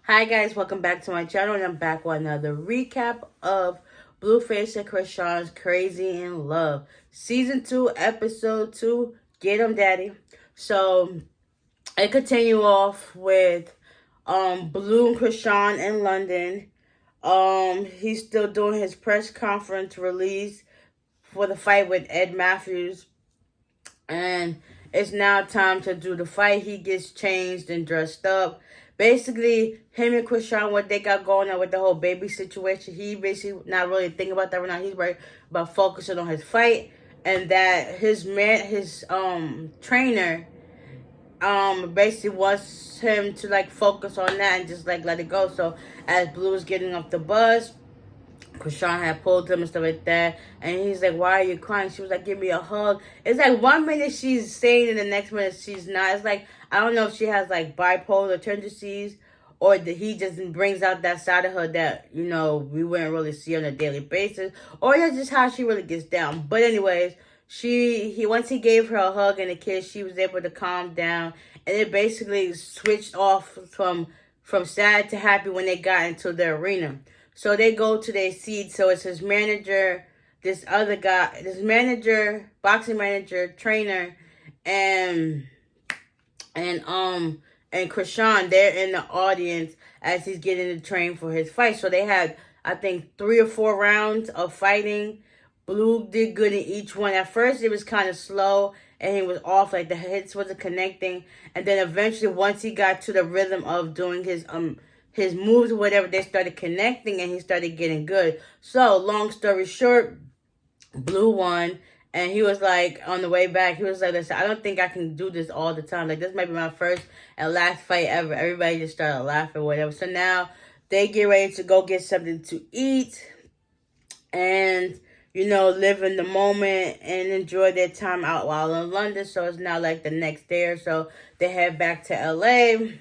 Hi guys, welcome back to my channel, and I'm back with another recap of Blueface and Chrisean's Crazy in Love. Season 2, Episode 2, Get 'em Daddy. So, I continue off with Blue and Chrisean in London. He's still doing his press conference release for the fight with Ed Matthews. And it's now time to do the fight. He gets changed and dressed up. Basically, him and Chrisean, what they got going on with the whole baby situation, he basically not really thinking about that right now. He's right about focusing on his fight, and that his trainer basically wants him to like focus on that and just like let it go. So as Blue is getting off the bus, Chrisean had pulled him and stuff like that. And he's like, why are you crying? She was like, give me a hug. It's like 1 minute she's saying and the next minute she's not. It's like, I don't know if she has like bipolar tendencies or that he just brings out that side of her that, you know, we wouldn't really see on a daily basis. Or that's just how she really gets down. But anyways, once he gave her a hug and a kiss, she was able to calm down. And it basically switched off from sad to happy when they got into the arena. So they go to their seats. So it's his manager, this other guy, this manager, boxing manager, trainer, and Chrisean. They're in the audience as he's getting to train for his fight. So they had, I think, 3 or 4 rounds of fighting. Blue did good in each one. At first, it was kind of slow and he was off, like the hits wasn't connecting. And then eventually, once he got to the rhythm of doing his moves or whatever, they started connecting and he started getting good. So, long story short, Blue won. And he was like, on the way back, he was like, listen, I don't think I can do this all the time. Like, this might be my first and last fight ever. Everybody just started laughing or whatever. So now they get ready to go get something to eat and, you know, live in the moment and enjoy their time out while in London. So it's now like the next day or so. They head back to LA.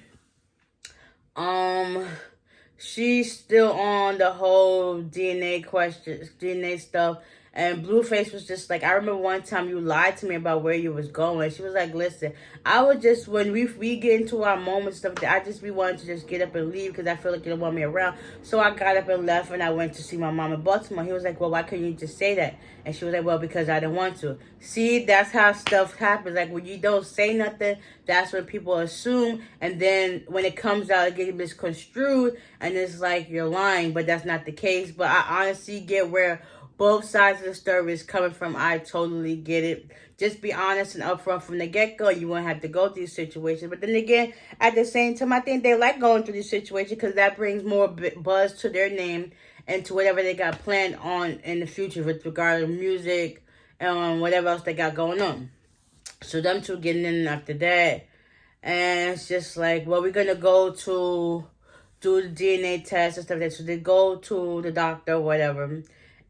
She's still on the whole DNA stuff. And Blueface was just like, I remember one time you lied to me about where you was going. She was like, listen, I would just, when we get into our moments, stuff, I just be wanting to just get up and leave because I feel like you don't want me around. So I got up and left and I went to see my mom in Baltimore. He was like, well, why couldn't you just say that? And she was like, well, because I didn't want to. See, that's how stuff happens. Like when you don't say nothing, that's what people assume. And then when it comes out, it gets misconstrued and it's like you're lying, but that's not the case. But I honestly get where both sides of the story is coming from. I totally get it. Just be honest and upfront from the get-go. You won't have to go through these situations. But then again, at the same time, I think they like going through these situations because that brings more buzz to their name and to whatever they got planned on in the future with regard to music and whatever else they got going on. So them two getting in after that. And it's just like, well, we're going to go to do the DNA test and stuff like that. So they go to the doctor or whatever.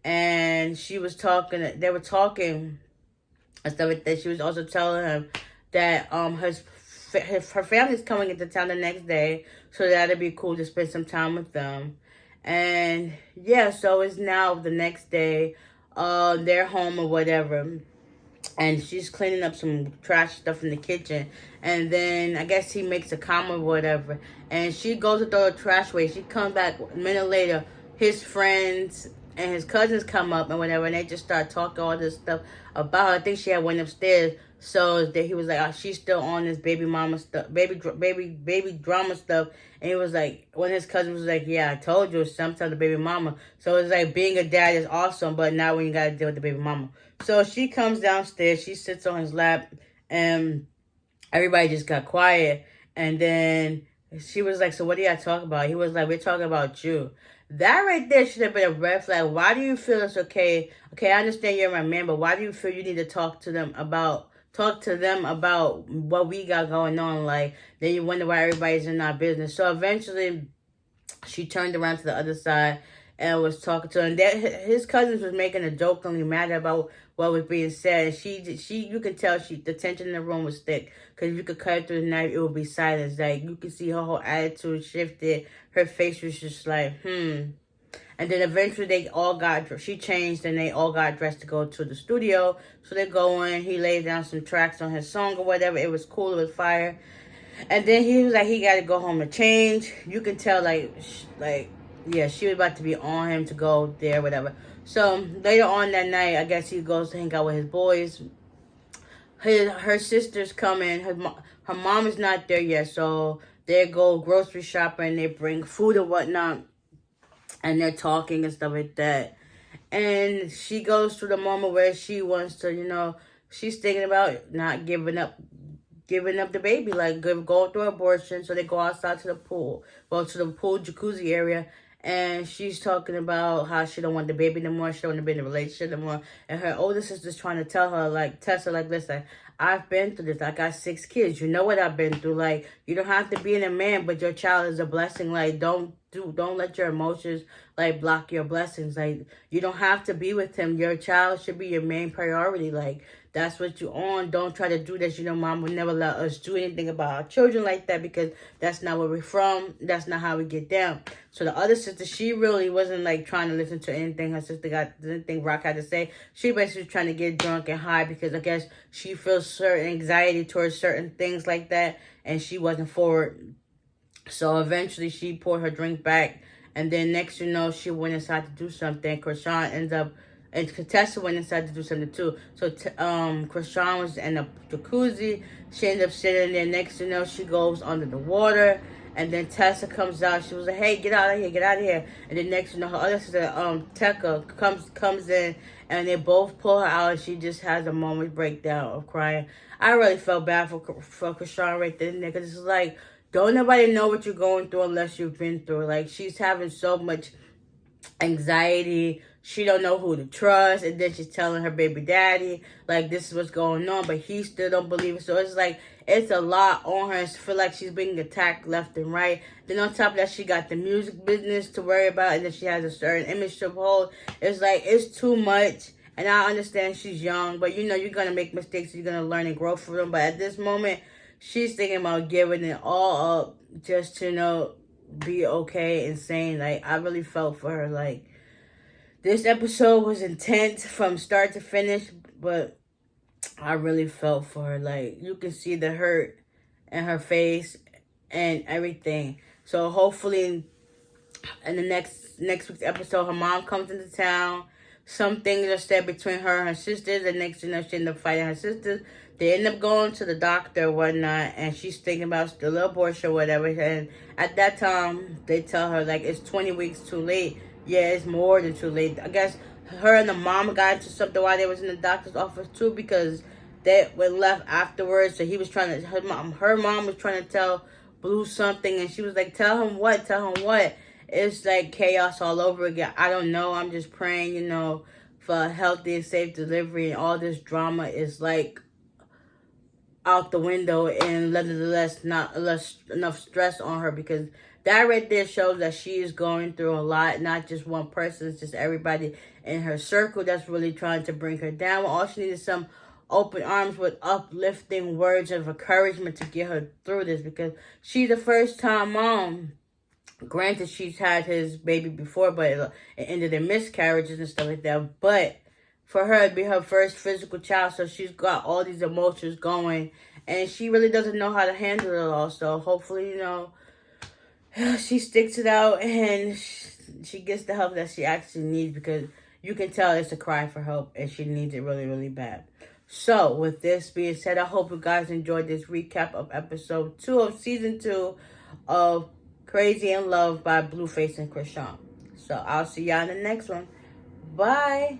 And she was talking, they were talking and stuff like that. She was also telling him that her family's coming into town the next day. So that'd be cool to spend some time with them. And yeah, so it's now the next day. They're home or whatever. And she's cleaning up some trash stuff in the kitchen. And then I guess he makes a comment or whatever. And she goes to throw the trash away. She comes back a minute later. His friends and his cousins come up and whatever, and they just start talking all this stuff about her. I think she had went upstairs, so that he was like, oh, she's still on this baby mama stuff, baby drama stuff. And he was like, when his cousin was like, yeah, I told you, sometimes the baby mama. So it's like being a dad is awesome, but now when you gotta deal with the baby mama. So she comes downstairs, she sits on his lap, and everybody just got quiet. And then she was like, so what do y'all talk about? He was like, we're talking about you. That right there should have been a red flag. Why do you feel it's okay? Okay, I understand you're my man, but why do you feel you need to talk to them about what we got going on? Like, then you wonder why everybody's in our business. So eventually, she turned around to the other side and was talking to him. His cousins was making a jokingly mad about what was being said. And you could tell the tension in the room was thick. Because if you could cut through the knife, it would be silence. Like, you could see her whole attitude shifted. Her face was just like, And then eventually she changed and they all got dressed to go to the studio. So they go in, he laid down some tracks on his song or whatever. It was cool, it was fire. And then he was like, he got to go home to change. You can tell, yeah, she was about to be on him to go there, whatever. So later on that night, I guess he goes to hang out with his boys. Her sister's coming. Her mom is not there yet, so they go grocery shopping. They bring food and whatnot, and they're talking and stuff like that. And she goes through the moment where she wants to, she's thinking about not giving up the baby, like go through abortion. So they go outside to the pool, to the pool jacuzzi area, and she's talking about how she don't want the baby no more. She don't want to be in a relationship no more. And her older sister's trying to tell her, like, test her, like, listen, I've been through this. I got 6 kids. You know what I've been through. Like, you don't have to be in a man, but your child is a blessing. Like, don't let your emotions, like, block your blessings. Like, you don't have to be with him. Your child should be your main priority. Like, that's what you on. Don't try to do this. Mom would never let us do anything about our children like that, because that's not where we're from. That's not how we get down. So the other sister, she really wasn't, like, trying to listen to anything her sister anything Rock had to say. She basically was trying to get drunk and high, because I guess she feels certain anxiety towards certain things like that, and she wasn't forward. So eventually she poured her drink back, and then next she went inside to do something. Chrisean ends up, and Contessa went inside to do something too. So Chrisean was in the jacuzzi. She ended up sitting there. Next she goes under the water. And then Tessa comes out. She was like, hey, get out of here, get out of here. And then next her other sister, Tekka, comes in, and they both pull her out, and she just has a moment breakdown of crying. I really felt bad for Chrisean right there, because it's like, don't nobody know what you're going through unless you've been through it. Like, she's having so much anxiety. She don't know who to trust, and then she's telling her baby daddy, like, this is what's going on, but he still don't believe it. So it's like, it's a lot on her. I feel like she's being attacked left and right. Then on top of that, she got the music business to worry about, and then she has a certain image to uphold. It's like, it's too much. And I understand she's young, but you're going to make mistakes. You're going to learn and grow from them. But at this moment, she's thinking about giving it all up just to, be okay and sane. Like, I really felt for her. Like, this episode was intense from start to finish, but I really felt for her. Like, you can see the hurt in her face and everything. So hopefully in the next week's episode, her mom comes into town. Some things are said between her and her sisters, and next she end up fighting her sisters. They end up going to the doctor or whatnot, and she's thinking about still abortion or whatever. And at that time, they tell her, like, it's 20 weeks too late. Yeah, it's more than too late. I guess her and the mom got into something while they was in the doctor's office too, because they were left afterwards. So he was trying to, her mom was trying to tell Blue something, and she was like, tell him what? It's like chaos all over again. I don't know. I'm just praying, for a healthy and safe delivery, and all this drama is like out the window, and nonetheless not enough stress on her, because that right there shows that she is going through a lot. Not just one person, it's just everybody in her circle that's really trying to bring her down. All she needs is some open arms with uplifting words of encouragement to get her through this, because she's a first-time mom. Granted, she's had his baby before, but it ended in miscarriages and stuff like that. But for her, it'd be her first physical child, so she's got all these emotions going, and she really doesn't know how to handle it all. So hopefully, she sticks it out, and she gets the help that she actually needs, because you can tell it's a cry for help, and she needs it really, really bad. So with this being said, I hope you guys enjoyed this recap of episode 2 of season 2 of Crazy in Love by Blueface and Chrisean. So I'll see y'all in the next one. Bye.